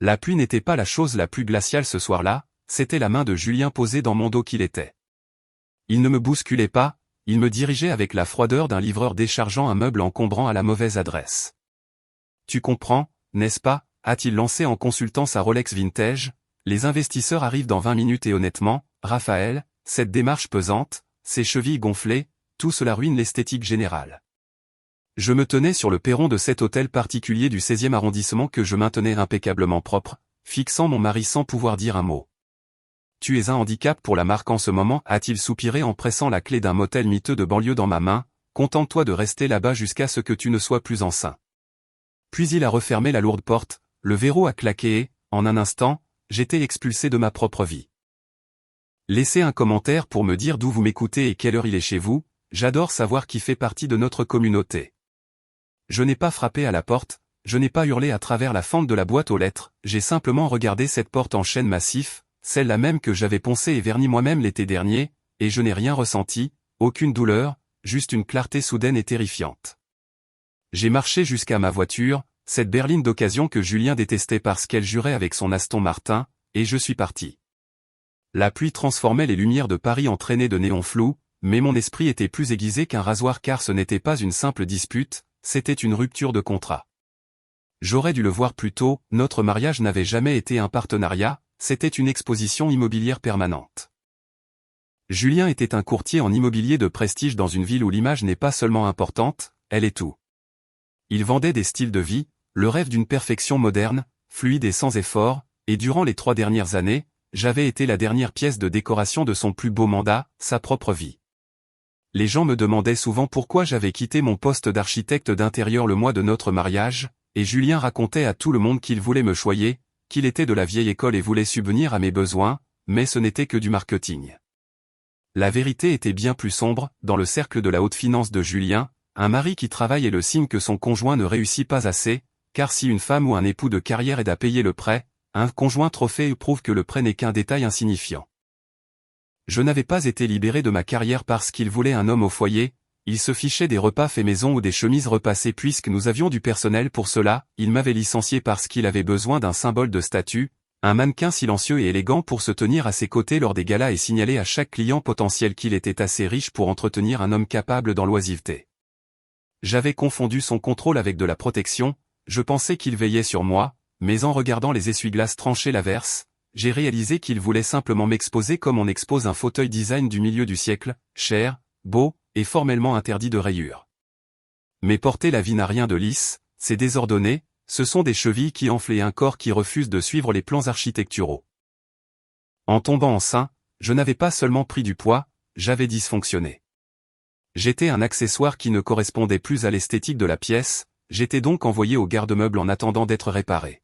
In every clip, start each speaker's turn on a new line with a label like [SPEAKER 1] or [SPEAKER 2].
[SPEAKER 1] La pluie n'était pas la chose la plus glaciale ce soir-là, c'était la main de Julien posée dans mon dos qu'il était. Il ne me bousculait pas, il me dirigeait avec la froideur d'un livreur déchargeant un meuble encombrant à la mauvaise adresse. Tu comprends, n'est-ce pas, a-t-il lancé en consultant sa Rolex vintage, les investisseurs arrivent dans 20 minutes et honnêtement, Raphaël, cette démarche pesante, ces chevilles gonflées, tout cela ruine l'esthétique générale. Je me tenais sur le perron de cet hôtel particulier du 16e arrondissement que je maintenais impeccablement propre, fixant mon mari sans pouvoir dire un mot. Tu es un handicap pour la marque en ce moment, a-t-il soupiré en pressant la clé d'un motel miteux de banlieue dans ma main, contente-toi de rester là-bas jusqu'à ce que tu ne sois plus enceint. Puis il a refermé la lourde porte, le verrou a claqué et, en un instant, j'étais expulsé de ma propre vie. Laissez un commentaire pour me dire d'où vous m'écoutez et quelle heure il est chez vous, j'adore savoir qui fait partie de notre communauté. Je n'ai pas frappé à la porte, je n'ai pas hurlé à travers la fente de la boîte aux lettres, j'ai simplement regardé cette porte en chêne massif, celle-là même que j'avais poncée et vernie moi-même l'été dernier, et je n'ai rien ressenti, aucune douleur, juste une clarté soudaine et terrifiante. J'ai marché jusqu'à ma voiture, cette berline d'occasion que Julien détestait parce qu'elle jurait avec son Aston Martin, et je suis parti. La pluie transformait les lumières de Paris en traînées de néons flous, mais mon esprit était plus aiguisé qu'un rasoir car ce n'était pas une simple dispute, c'était une rupture de contrat. J'aurais dû le voir plus tôt, notre mariage n'avait jamais été un partenariat, c'était une exposition immobilière permanente. Julien était un courtier en immobilier de prestige dans une ville où l'image n'est pas seulement importante, elle est tout. Il vendait des styles de vie, le rêve d'une perfection moderne, fluide et sans effort, et durant les 3 dernières années, j'avais été la dernière pièce de décoration de son plus beau mandat, sa propre vie. Les gens me demandaient souvent pourquoi j'avais quitté mon poste d'architecte d'intérieur le mois de notre mariage, et Julien racontait à tout le monde qu'il voulait me choyer, qu'il était de la vieille école et voulait subvenir à mes besoins, mais ce n'était que du marketing. La vérité était bien plus sombre, dans le cercle de la haute finance de Julien, un mari qui travaille est le signe que son conjoint ne réussit pas assez, car si une femme ou un époux de carrière aide à payer le prêt, un conjoint trophée prouve que le prêt n'est qu'un détail insignifiant. Je n'avais pas été libéré de ma carrière parce qu'il voulait un homme au foyer, il se fichait des repas faits maison ou des chemises repassées puisque nous avions du personnel pour cela, il m'avait licencié parce qu'il avait besoin d'un symbole de statut, un mannequin silencieux et élégant pour se tenir à ses côtés lors des galas et signaler à chaque client potentiel qu'il était assez riche pour entretenir un homme capable dans l'oisiveté. J'avais confondu son contrôle avec de la protection, je pensais qu'il veillait sur moi, mais en regardant les essuie-glaces trancher l'averse, j'ai réalisé qu'il voulait simplement m'exposer comme on expose un fauteuil design du milieu du siècle, cher, beau, et formellement interdit de rayures. Mais porter la vie n'a rien de lisse, c'est désordonné, ce sont des chevilles qui enflent et un corps qui refuse de suivre les plans architecturaux. En tombant enceint, je n'avais pas seulement pris du poids, j'avais dysfonctionné. J'étais un accessoire qui ne correspondait plus à l'esthétique de la pièce, j'étais donc envoyé au garde-meubles en attendant d'être réparé.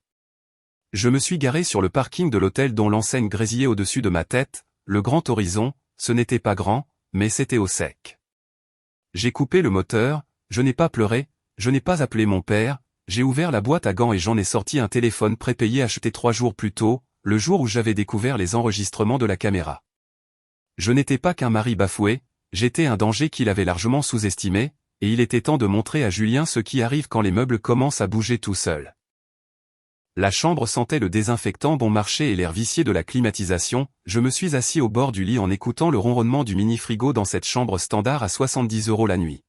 [SPEAKER 1] Je me suis garé sur le parking de l'hôtel dont l'enseigne grésillait au-dessus de ma tête, le grand horizon, ce n'était pas grand, mais c'était au sec. J'ai coupé le moteur, je n'ai pas pleuré, je n'ai pas appelé mon père, j'ai ouvert la boîte à gants et j'en ai sorti un téléphone prépayé acheté 3 jours plus tôt, le jour où j'avais découvert les enregistrements de la caméra. Je n'étais pas qu'un mari bafoué, j'étais un danger qu'il avait largement sous-estimé, et il était temps de montrer à Julien ce qui arrive quand les meubles commencent à bouger tout seuls. La chambre sentait le désinfectant bon marché et l'air vicié de la climatisation, je me suis assis au bord du lit en écoutant le ronronnement du mini-frigo dans cette chambre standard à 70 € la nuit.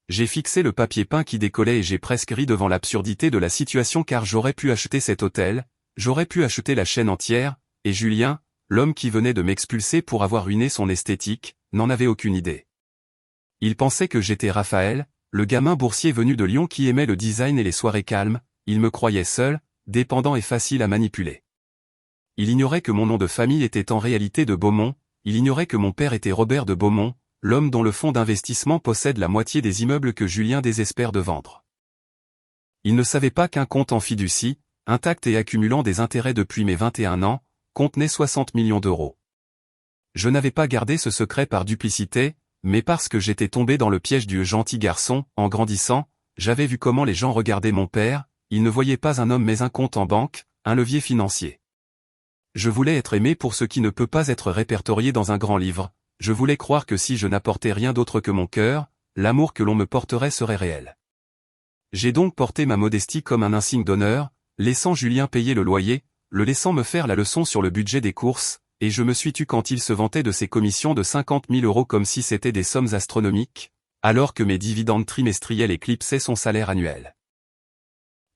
[SPEAKER 1] J'ai fixé le papier peint qui décollait et j'ai presque ri devant l'absurdité de la situation car j'aurais pu acheter cet hôtel, j'aurais pu acheter la chaîne entière, et Julien, l'homme qui venait de m'expulser pour avoir ruiné son esthétique, n'en avait aucune idée. Il pensait que j'étais Raphaël, le gamin boursier venu de Lyon qui aimait le design et les soirées calmes, il me croyait seul, dépendant et facile à manipuler. Il ignorait que mon nom de famille était en réalité de Beaumont, il ignorait que mon père était Robert de Beaumont, l'homme dont le fonds d'investissement possède la moitié des immeubles que Julien désespère de vendre. Il ne savait pas qu'un compte en fiducie, intact et accumulant des intérêts depuis mes 21 ans, contenait 60 millions d'euros. Je n'avais pas gardé ce secret par duplicité, mais parce que j'étais tombé dans le piège du gentil garçon, en grandissant, j'avais vu comment les gens regardaient mon père, ils ne voyaient pas un homme mais un compte en banque, un levier financier. Je voulais être aimé pour ce qui ne peut pas être répertorié dans un grand livre, je voulais croire que si je n'apportais rien d'autre que mon cœur, l'amour que l'on me porterait serait réel. J'ai donc porté ma modestie comme un insigne d'honneur, laissant Julien payer le loyer, le laissant me faire la leçon sur le budget des courses, et je me suis tu quand il se vantait de ses commissions de 50 000 € comme si c'était des sommes astronomiques, alors que mes dividendes trimestriels éclipsaient son salaire annuel.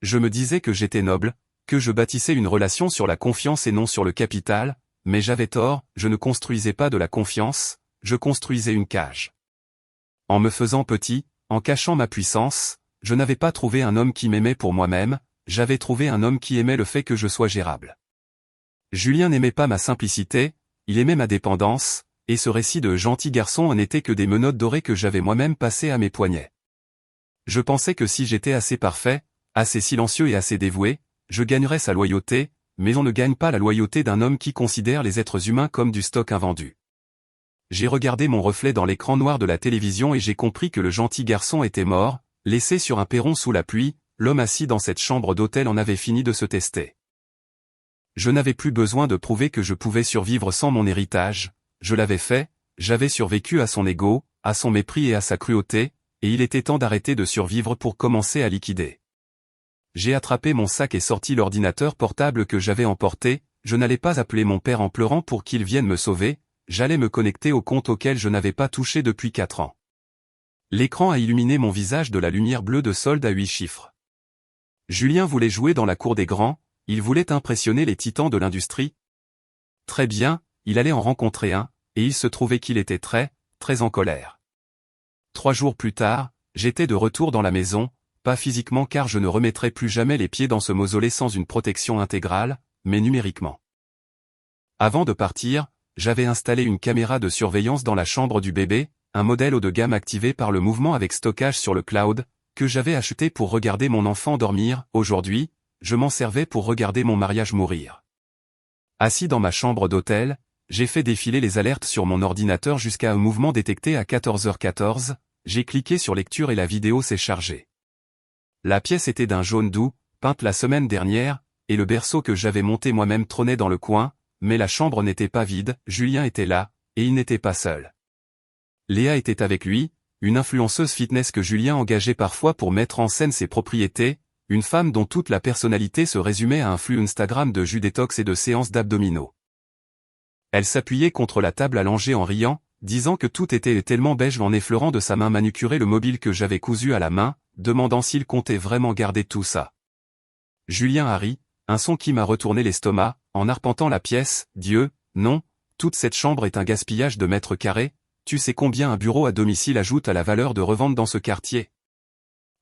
[SPEAKER 1] Je me disais que j'étais noble, que je bâtissais une relation sur la confiance et non sur le capital, mais j'avais tort, je ne construisais pas de la confiance, je construisais une cage. En me faisant petit, en cachant ma puissance, je n'avais pas trouvé un homme qui m'aimait pour moi-même, j'avais trouvé un homme qui aimait le fait que je sois gérable. Julien n'aimait pas ma simplicité, il aimait ma dépendance, et ce récit de gentil garçon n'était que des menottes dorées que j'avais moi-même passées à mes poignets. Je pensais que si j'étais assez parfait, assez silencieux et assez dévoué, je gagnerais sa loyauté, mais on ne gagne pas la loyauté d'un homme qui considère les êtres humains comme du stock invendu. J'ai regardé mon reflet dans l'écran noir de la télévision et j'ai compris que le gentil garçon était mort, laissé sur un perron sous la pluie, l'homme assis dans cette chambre d'hôtel en avait fini de se tester. Je n'avais plus besoin de prouver que je pouvais survivre sans mon héritage, je l'avais fait, j'avais survécu à son ego, à son mépris et à sa cruauté, et il était temps d'arrêter de survivre pour commencer à liquider. J'ai attrapé mon sac et sorti l'ordinateur portable que j'avais emporté, je n'allais pas appeler mon père en pleurant pour qu'il vienne me sauver, j'allais me connecter au compte auquel je n'avais pas touché depuis 4 ans. L'écran a illuminé mon visage de la lumière bleue de solde à 8 chiffres. Julien voulait jouer dans la cour des grands, il voulait impressionner les titans de l'industrie. Très bien, il allait en rencontrer un, et il se trouvait qu'il était très en colère. 3 jours plus tard, j'étais de retour dans la maison, pas physiquement car je ne remettrai plus jamais les pieds dans ce mausolée sans une protection intégrale, mais numériquement. Avant de partir, j'avais installé une caméra de surveillance dans la chambre du bébé, un modèle haut de gamme activé par le mouvement avec stockage sur le cloud, que j'avais acheté pour regarder mon enfant dormir. Aujourd'hui, je m'en servais pour regarder mon mariage mourir. Assis dans ma chambre d'hôtel, j'ai fait défiler les alertes sur mon ordinateur jusqu'à un mouvement détecté à 14h14, j'ai cliqué sur lecture et la vidéo s'est chargée. La pièce était d'un jaune doux, peinte la semaine dernière, et le berceau que j'avais monté moi-même trônait dans le coin, mais la chambre n'était pas vide, Julien était là, et il n'était pas seul. Léa était avec lui, une influenceuse fitness que Julien engageait parfois pour mettre en scène ses propriétés, une femme dont toute la personnalité se résumait à un flux Instagram de jus détox et de séances d'abdominaux. Elle s'appuyait contre la table allongée en riant, disant que tout était tellement beige en effleurant de sa main manucurée le mobile que j'avais cousu à la main, demandant s'il comptait vraiment garder tout ça. Julien a ri, un son qui m'a retourné l'estomac, en arpentant la pièce, Dieu, non, toute cette chambre est un gaspillage de mètres carrés, tu sais combien un bureau à domicile ajoute à la valeur de revente dans ce quartier.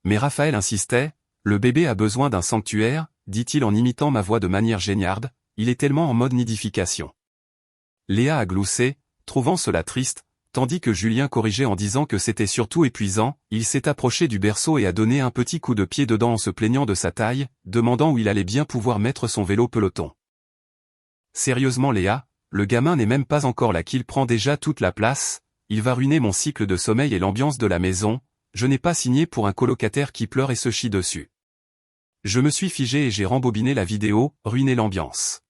[SPEAKER 1] Mais Raphaël insistait, le bébé a besoin d'un sanctuaire, dit-il en imitant ma voix de manière géniarde, il est tellement en mode nidification. Léa a gloussé, trouvant cela triste, tandis que Julien corrigeait en disant que c'était surtout épuisant, il s'est approché du berceau et a donné un petit coup de pied dedans en se plaignant de sa taille, demandant où il allait bien pouvoir mettre son vélo peloton. Sérieusement Léa, le gamin n'est même pas encore là qu'il prend déjà toute la place, il va ruiner mon cycle de sommeil et l'ambiance de la maison, je n'ai pas signé pour un colocataire qui pleure et se chie dessus. Je me suis figé et j'ai rembobiné la vidéo, ruiné l'ambiance.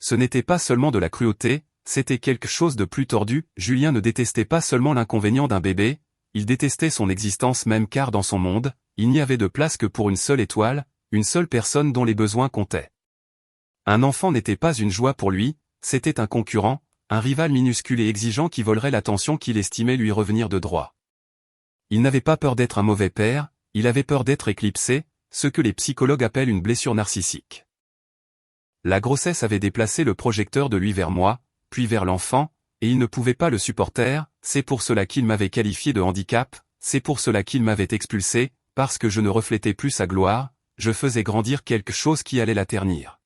[SPEAKER 1] Ce n'était pas seulement de la cruauté, c'était quelque chose de plus tordu, Julien ne détestait pas seulement l'inconvénient d'un bébé, il détestait son existence même car dans son monde, il n'y avait de place que pour une seule étoile, une seule personne dont les besoins comptaient. Un enfant n'était pas une joie pour lui, c'était un concurrent, un rival minuscule et exigeant qui volerait l'attention qu'il estimait lui revenir de droit. Il n'avait pas peur d'être un mauvais père, il avait peur d'être éclipsé, ce que les psychologues appellent une blessure narcissique. La grossesse avait déplacé le projecteur de lui vers moi, puis vers l'enfant, et il ne pouvait pas le supporter, c'est pour cela qu'il m'avait qualifié de handicap, c'est pour cela qu'il m'avait expulsé, parce que je ne reflétais plus sa gloire, je faisais grandir quelque chose qui allait la ternir.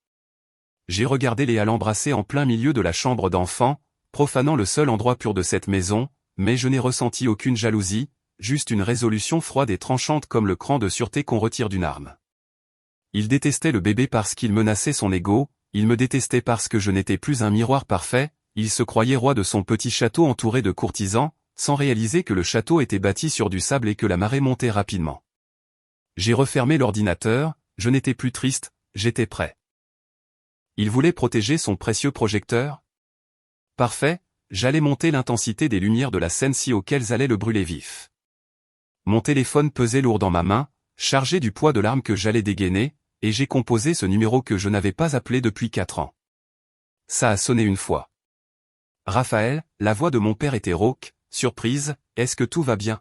[SPEAKER 1] J'ai regardé Léa l'embrasser en plein milieu de la chambre d'enfant, profanant le seul endroit pur de cette maison, mais je n'ai ressenti aucune jalousie, juste une résolution froide et tranchante comme le cran de sûreté qu'on retire d'une arme. Il détestait le bébé parce qu'il menaçait son ego, il me détestait parce que je n'étais plus un miroir parfait, il se croyait roi de son petit château entouré de courtisans, sans réaliser que le château était bâti sur du sable et que la marée montait rapidement. J'ai refermé l'ordinateur, je n'étais plus triste, j'étais prêt. Il voulait protéger son précieux projecteur? Parfait, j'allais monter l'intensité des lumières de la scène si auxquelles allait le brûler vif. Mon téléphone pesait lourd dans ma main, chargé du poids de l'arme que j'allais dégainer, et j'ai composé ce numéro que je n'avais pas appelé depuis 4 ans. Ça a sonné une fois. Raphaël, la voix de mon père était rauque, surprise, est-ce que tout va bien?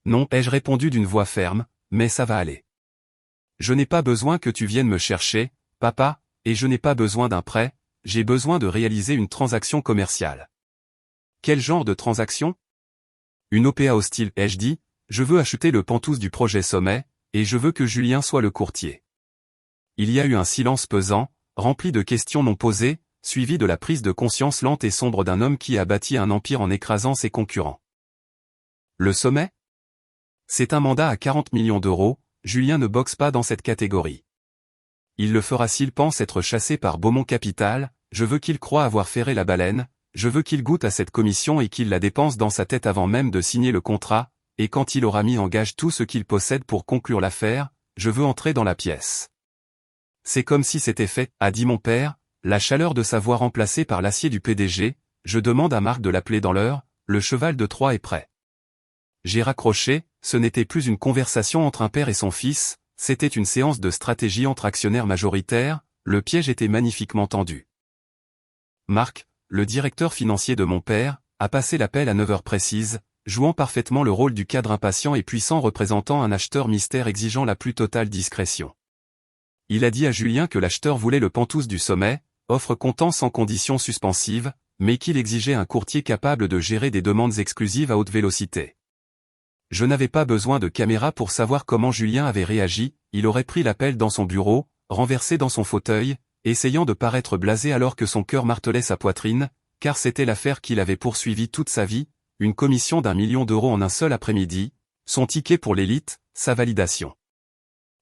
[SPEAKER 1] Non, ai-je répondu d'une voix ferme, mais ça va aller. Je n'ai pas besoin que tu viennes me chercher, papa, et je n'ai pas besoin d'un prêt, j'ai besoin de réaliser une transaction commerciale. Quel genre de transaction? Une OPA hostile, ai-je dit, je veux acheter le Pantouse du projet Sommet, et je veux que Julien soit le courtier. Il y a eu un silence pesant, rempli de questions non posées, suivi de la prise de conscience lente et sombre d'un homme qui a bâti un empire en écrasant ses concurrents. Le Sommet? C'est un mandat à 40 millions d'euros, Julien ne boxe pas dans cette catégorie. Il le fera s'il pense être chassé par Beaumont Capital, je veux qu'il croie avoir ferré la baleine, je veux qu'il goûte à cette commission et qu'il la dépense dans sa tête avant même de signer le contrat, et quand il aura mis en gage tout ce qu'il possède pour conclure l'affaire, je veux entrer dans la pièce. C'est comme si c'était fait, a dit mon père, la chaleur de sa voix remplacée par l'acier du PDG, je demande à Marc de l'appeler dans l'heure, le cheval de Troie est prêt. J'ai raccroché, ce n'était plus une conversation entre un père et son fils, c'était une séance de stratégie entre actionnaires majoritaires, le piège était magnifiquement tendu. Marc, le directeur financier de mon père, a passé l'appel à 9 heures précises, jouant parfaitement le rôle du cadre impatient et puissant représentant un acheteur mystère exigeant la plus totale discrétion. Il a dit à Julien que l'acheteur voulait le Pantouse du Sommet, offre comptant sans condition suspensive, mais qu'il exigeait un courtier capable de gérer des demandes exclusives à haute vélocité. Je n'avais pas besoin de caméra pour savoir comment Julien avait réagi, il aurait pris l'appel dans son bureau, renversé dans son fauteuil, essayant de paraître blasé alors que son cœur martelait sa poitrine, car c'était l'affaire qu'il avait poursuivie toute sa vie, une commission d'1 million d'euros en un seul après-midi, son ticket pour l'élite, sa validation.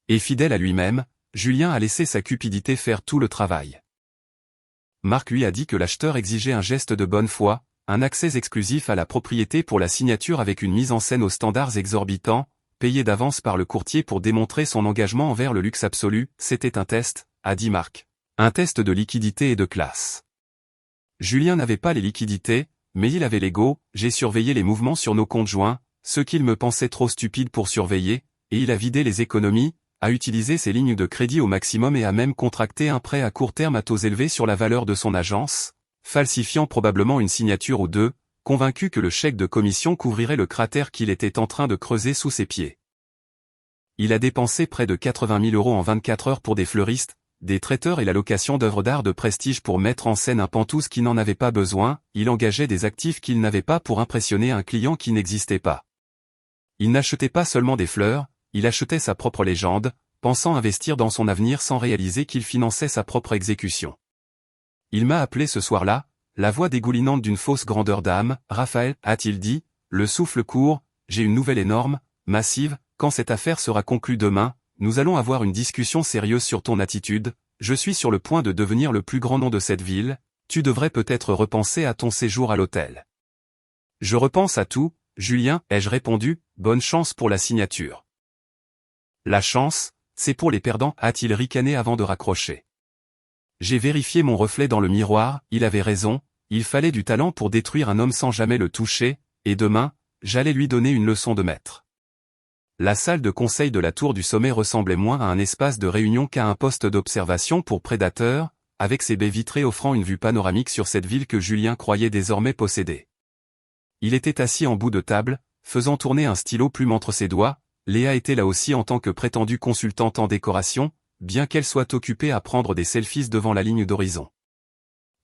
[SPEAKER 1] Et fidèle à lui-même, Julien a laissé sa cupidité faire tout le travail. Marc lui a dit que l'acheteur exigeait un geste de bonne foi, un accès exclusif à la propriété pour la signature avec une mise en scène aux standards exorbitants, payé d'avance par le courtier pour démontrer son engagement envers le luxe absolu, c'était un test, a dit Marc. Un test de liquidité et de classe. Julien n'avait pas les liquidités, mais il avait l'ego, j'ai surveillé les mouvements sur nos comptes joints, ce qu'il me pensait trop stupide pour surveiller, et il a vidé les économies, a utilisé ses lignes de crédit au maximum et a même contracté un prêt à court terme à taux élevés sur la valeur de son agence, falsifiant probablement une signature ou deux, convaincu que le chèque de commission couvrirait le cratère qu'il était en train de creuser sous ses pieds. Il a dépensé près de 80 000 euros en 24 heures pour des fleuristes, des traiteurs et la location d'œuvres d'art de prestige pour mettre en scène un Pantouse qui n'en avait pas besoin, il engageait des actifs qu'il n'avait pas pour impressionner un client qui n'existait pas. Il n'achetait pas seulement des fleurs, il achetait sa propre légende, pensant investir dans son avenir sans réaliser qu'il finançait sa propre exécution. Il m'a appelé ce soir-là, la voix dégoulinante d'une fausse grandeur d'âme, Raphaël, a-t-il dit, le souffle court, j'ai une nouvelle énorme, massive, quand cette affaire sera conclue demain, nous allons avoir une discussion sérieuse sur ton attitude, je suis sur le point de devenir le plus grand nom de cette ville, tu devrais peut-être repenser à ton séjour à l'hôtel. Je repense à tout, Julien, ai-je répondu, bonne chance pour la signature. La chance, c'est pour les perdants, a-t-il ricané avant de raccrocher. J'ai vérifié mon reflet dans le miroir, il avait raison, il fallait du talent pour détruire un homme sans jamais le toucher, et demain, j'allais lui donner une leçon de maître. La salle de conseil de la tour du sommet ressemblait moins à un espace de réunion qu'à un poste d'observation pour prédateurs, avec ses baies vitrées offrant une vue panoramique sur cette ville que Julien croyait désormais posséder. Il était assis en bout de table, faisant tourner un stylo plume entre ses doigts, Léa était là aussi en tant que prétendue consultante en décoration, bien qu'elle soit occupée à prendre des selfies devant la ligne d'horizon.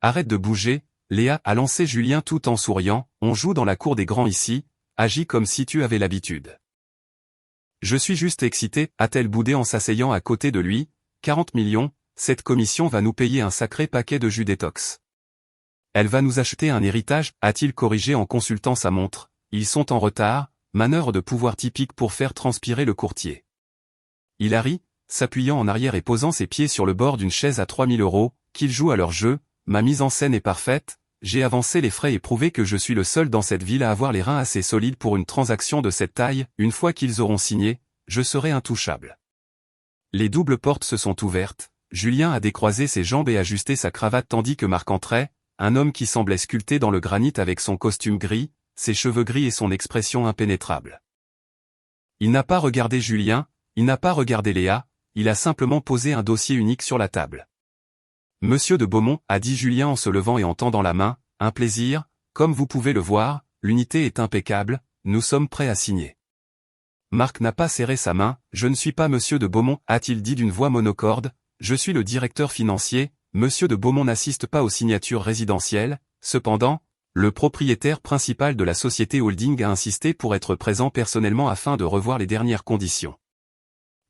[SPEAKER 1] Arrête de bouger, Léa, a lancé Julien tout en souriant, on joue dans la cour des grands ici, agis comme si tu avais l'habitude. Je suis juste excité, a-t-elle boudé en s'asseyant à côté de lui, 40 millions, cette commission va nous payer un sacré paquet de jus détox. Elle va nous acheter un héritage, a-t-il corrigé en consultant sa montre, ils sont en retard, manœuvre de pouvoir typique pour faire transpirer le courtier. Il a ri, s'appuyant en arrière et posant ses pieds sur le bord d'une chaise à 3 000 euros, qu'ils jouent à leur jeu, ma mise en scène est parfaite, j'ai avancé les frais et prouvé que je suis le seul dans cette ville à avoir les reins assez solides pour une transaction de cette taille, une fois qu'ils auront signé, je serai intouchable. Les doubles portes se sont ouvertes, Julien a décroisé ses jambes et ajusté sa cravate tandis que Marc entrait, un homme qui semblait sculpté dans le granit avec son costume gris, ses cheveux gris et son expression impénétrable. Il n'a pas regardé Julien, il n'a pas regardé Léa, il a simplement posé un dossier unique sur la table. Monsieur de Beaumont, a dit Julien en se levant et en tendant la main, un plaisir, comme vous pouvez le voir, l'unité est impeccable, nous sommes prêts à signer. Marc n'a pas serré sa main, je ne suis pas Monsieur de Beaumont, a-t-il dit d'une voix monocorde, je suis le directeur financier, Monsieur de Beaumont n'assiste pas aux signatures résidentielles, cependant, le propriétaire principal de la société holding a insisté pour être présent personnellement afin de revoir les dernières conditions.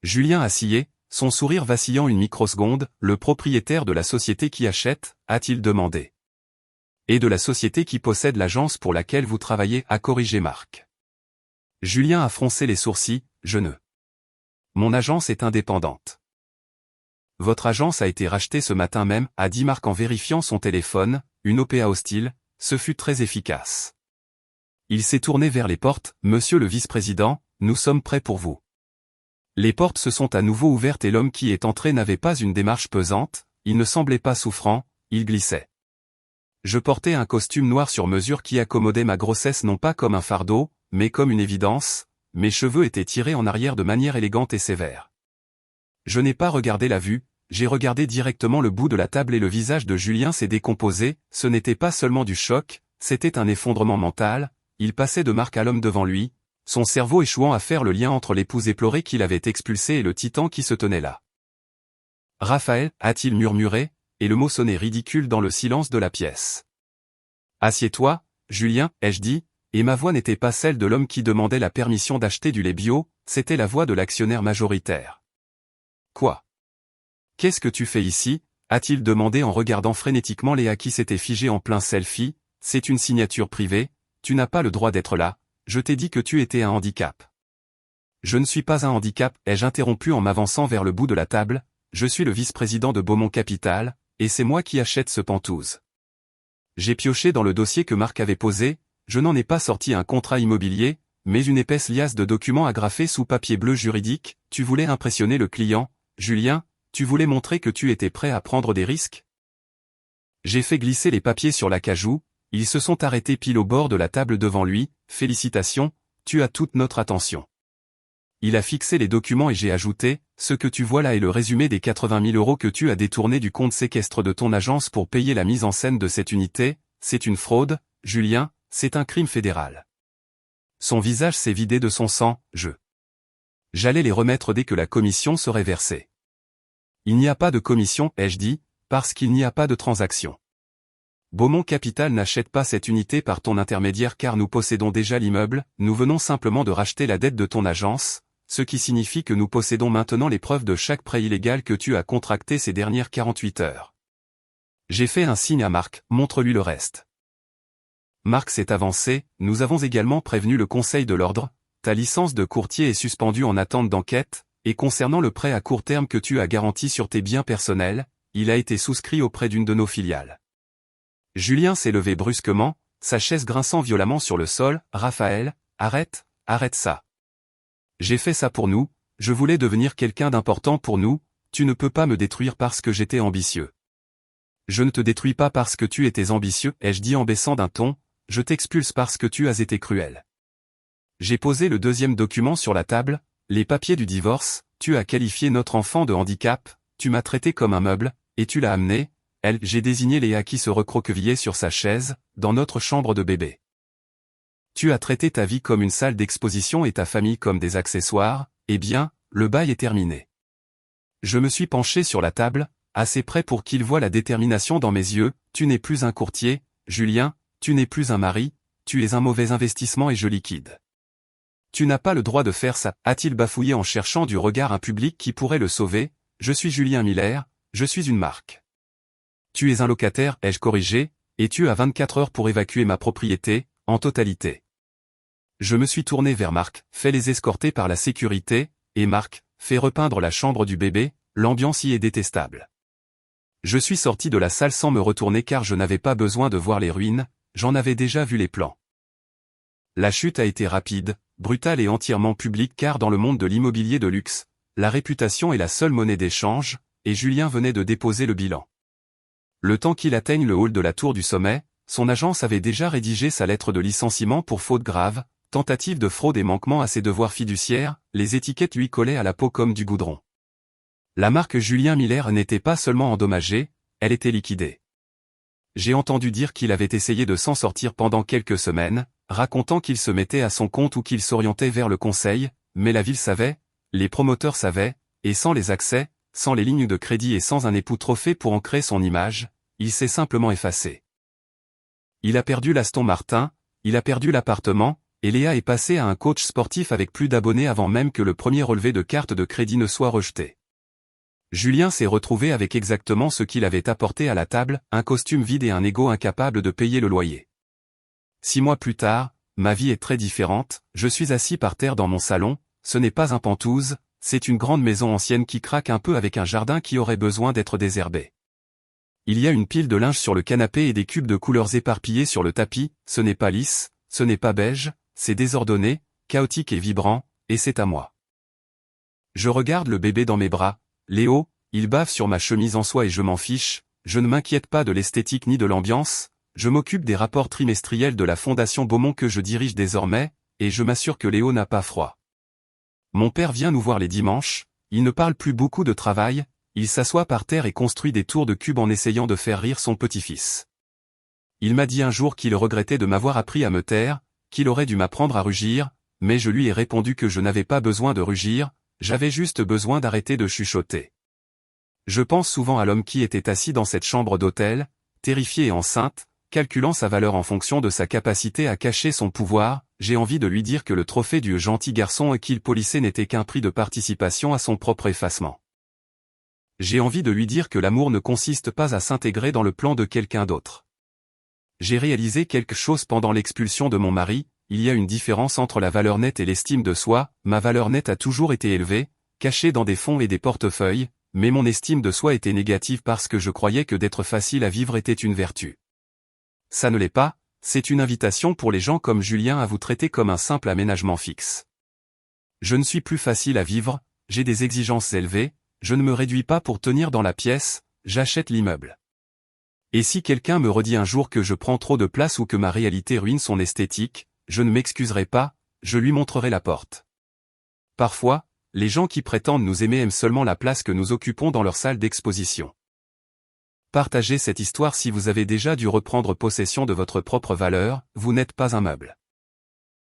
[SPEAKER 1] Julien a scié, son sourire vacillant une microseconde, le propriétaire de la société qui achète, a-t-il demandé. Et de la société qui possède l'agence pour laquelle vous travaillez, a corrigé Marc. Julien a froncé les sourcils, je ne. Mon agence est indépendante. Votre agence a été rachetée ce matin même, a dit Marc en vérifiant son téléphone, une OPA hostile, ce fut très efficace. Il s'est tourné vers les portes, Monsieur le vice-président, nous sommes prêts pour vous. Les portes se sont à nouveau ouvertes et l'homme qui est entré n'avait pas une démarche pesante, il ne semblait pas souffrant, il glissait. Je portais un costume noir sur mesure qui accommodait ma grossesse non pas comme un fardeau, mais comme une évidence, mes cheveux étaient tirés en arrière de manière élégante et sévère. Je n'ai pas regardé la vue, j'ai regardé directement le bout de la table et le visage de Julien s'est décomposé, ce n'était pas seulement du choc, c'était un effondrement mental, il passait de Marc à l'homme devant lui, son cerveau échouant à faire le lien entre l'épouse éplorée qu'il avait expulsée et le titan qui se tenait là. Raphaël, a-t-il murmuré, et le mot sonnait ridicule dans le silence de la pièce. Assieds-toi, Julien, ai-je dit, et ma voix n'était pas celle de l'homme qui demandait la permission d'acheter du lait bio, c'était la voix de l'actionnaire majoritaire. Quoi? Qu'est-ce que tu fais ici? A-t-il demandé en regardant frénétiquement Léa qui s'était figée en plein selfie, c'est une signature privée, tu n'as pas le droit d'être là, je t'ai dit que tu étais un handicap. Je ne suis pas un handicap, ai-je interrompu en m'avançant vers le bout de la table, je suis le vice-président de Beaumont Capital, et c'est moi qui achète ce pantouse. J'ai pioché dans le dossier que Marc avait posé, je n'en ai pas sorti un contrat immobilier, mais une épaisse liasse de documents agrafés sous papier bleu juridique, tu voulais impressionner le client, Julien, tu voulais montrer que tu étais prêt à prendre des risques? J'ai fait glisser les papiers sur l'acajou, ils se sont arrêtés pile au bord de la table devant lui, félicitations, tu as toute notre attention. Il a fixé les documents et j'ai ajouté, ce que tu vois là est le résumé des 80 000 € que tu as détournés du compte séquestre de ton agence pour payer la mise en scène de cette unité, c'est une fraude, Julien, c'est un crime fédéral. Son visage s'est vidé de son sang, J'allais les remettre dès que la commission serait versée. Il n'y a pas de commission, ai-je dit, parce qu'il n'y a pas de transaction. Beaumont Capital n'achète pas cette unité par ton intermédiaire car nous possédons déjà l'immeuble, nous venons simplement de racheter la dette de ton agence, ce qui signifie que nous possédons maintenant les preuves de chaque prêt illégal que tu as contracté ces dernières 48 heures. J'ai fait un signe à Marc, montre-lui le reste. Marc s'est avancé, nous avons également prévenu le Conseil de l'Ordre, ta licence de courtier est suspendue en attente d'enquête, et concernant le prêt à court terme que tu as garanti sur tes biens personnels, il a été souscrit auprès d'une de nos filiales. Julien s'est levé brusquement, sa chaise grinçant violemment sur le sol, Raphaël, arrête ça. J'ai fait ça pour nous, je voulais devenir quelqu'un d'important pour nous, tu ne peux pas me détruire parce que j'étais ambitieux. Je ne te détruis pas parce que tu étais ambitieux, ai-je dit en baissant d'un ton, je t'expulse parce que tu as été cruel. J'ai posé le deuxième document sur la table, les papiers du divorce, tu as qualifié notre enfant de handicap, tu m'as traité comme un meuble, et tu l'as amené, j'ai désigné Léa qui se recroquevillait sur sa chaise, dans notre chambre de bébé. Tu as traité ta vie comme une salle d'exposition et ta famille comme des accessoires, eh bien, le bail est terminé. Je me suis penché sur la table, assez près pour qu'il voie la détermination dans mes yeux, tu n'es plus un courtier, Julien, tu n'es plus un mari, tu es un mauvais investissement et je liquide. Tu n'as pas le droit de faire ça, a-t-il bafouillé en cherchant du regard un public qui pourrait le sauver, je suis Julien Miller, je suis une marque. Tu es un locataire, ai-je corrigé, et tu as 24 heures pour évacuer ma propriété, en totalité. Je me suis tourné vers Marc, fait les escorter par la sécurité, et Marc, fait repeindre la chambre du bébé, l'ambiance y est détestable. Je suis sorti de la salle sans me retourner car je n'avais pas besoin de voir les ruines, j'en avais déjà vu les plans. La chute a été rapide, brutale et entièrement publique car dans le monde de l'immobilier de luxe, la réputation est la seule monnaie d'échange, et Julien venait de déposer le bilan. Le temps qu'il atteigne le hall de la tour du sommet, son agence avait déjà rédigé sa lettre de licenciement pour faute grave, tentative de fraude et manquement à ses devoirs fiduciaires, les étiquettes lui collaient à la peau comme du goudron. La marque Julien Miller n'était pas seulement endommagée, elle était liquidée. J'ai entendu dire qu'il avait essayé de s'en sortir pendant quelques semaines, racontant qu'il se mettait à son compte ou qu'il s'orientait vers le conseil, mais la ville savait, les promoteurs savaient, et sans les accès, sans les lignes de crédit et sans un époux trophée pour ancrer son image, il s'est simplement effacé. Il a perdu l'Aston Martin, il a perdu l'appartement, et Léa est passée à un coach sportif avec plus d'abonnés avant même que le premier relevé de carte de crédit ne soit rejeté. Julien s'est retrouvé avec exactement ce qu'il avait apporté à la table, un costume vide et un ego incapable de payer le loyer. 6 mois plus tard, ma vie est très différente, je suis assis par terre dans mon salon, ce n'est pas un Penthouse, c'est une grande maison ancienne qui craque un peu avec un jardin qui aurait besoin d'être désherbé. Il y a une pile de linge sur le canapé et des cubes de couleurs éparpillés sur le tapis, ce n'est pas lisse, ce n'est pas beige, c'est désordonné, chaotique et vibrant, et c'est à moi. Je regarde le bébé dans mes bras, Léo, il bave sur ma chemise en soie et je m'en fiche, je ne m'inquiète pas de l'esthétique ni de l'ambiance, je m'occupe des rapports trimestriels de la Fondation Beaumont que je dirige désormais, et je m'assure que Léo n'a pas froid. Mon père vient nous voir les dimanches, il ne parle plus beaucoup de travail, il s'assoit par terre et construit des tours de cubes en essayant de faire rire son petit-fils. Il m'a dit un jour qu'il regrettait de m'avoir appris à me taire, qu'il aurait dû m'apprendre à rugir, mais je lui ai répondu que je n'avais pas besoin de rugir, j'avais juste besoin d'arrêter de chuchoter. Je pense souvent à l'homme qui était assis dans cette chambre d'hôtel, terrifié et enceinte, calculant sa valeur en fonction de sa capacité à cacher son pouvoir, j'ai envie de lui dire que le trophée du gentil garçon qu'il polissait n'était qu'un prix de participation à son propre effacement. J'ai envie de lui dire que l'amour ne consiste pas à s'intégrer dans le plan de quelqu'un d'autre. J'ai réalisé quelque chose pendant l'expulsion de mon mari, il y a une différence entre la valeur nette et l'estime de soi, ma valeur nette a toujours été élevée, cachée dans des fonds et des portefeuilles, mais mon estime de soi était négative parce que je croyais que d'être facile à vivre était une vertu. Ça ne l'est pas, c'est une invitation pour les gens comme Julien à vous traiter comme un simple aménagement fixe. Je ne suis plus facile à vivre, j'ai des exigences élevées, je ne me réduis pas pour tenir dans la pièce, j'achète l'immeuble. Et si quelqu'un me redit un jour que je prends trop de place ou que ma réalité ruine son esthétique, je ne m'excuserai pas, je lui montrerai la porte. Parfois, les gens qui prétendent nous aimer aiment seulement la place que nous occupons dans leur salle d'exposition. Partagez cette histoire si vous avez déjà dû reprendre possession de votre propre valeur, vous n'êtes pas un meuble.